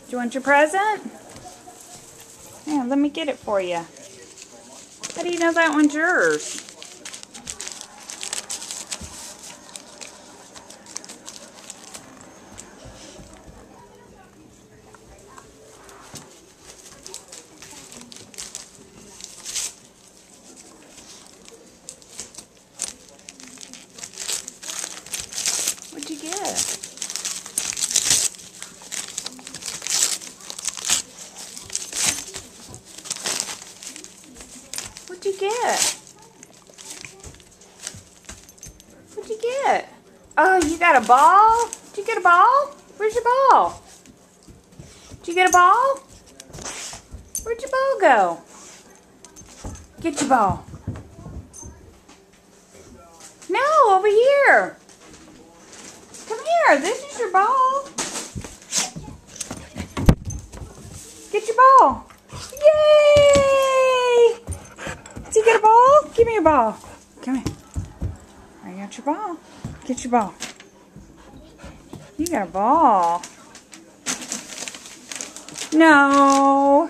Do you want your present? Yeah, let me get it for you. How do you know that one's yours? What'd you get? What'd you get? What'd you get? Oh, you got a ball? Did you get a ball? Where's your ball? Did you get a ball? Where'd your ball go? Get your ball. No, over here. Come here. This is your ball. Get your ball. Yay! Did you get a ball? Give me your ball. Come here. I got your ball. Get your ball. You got a ball. No.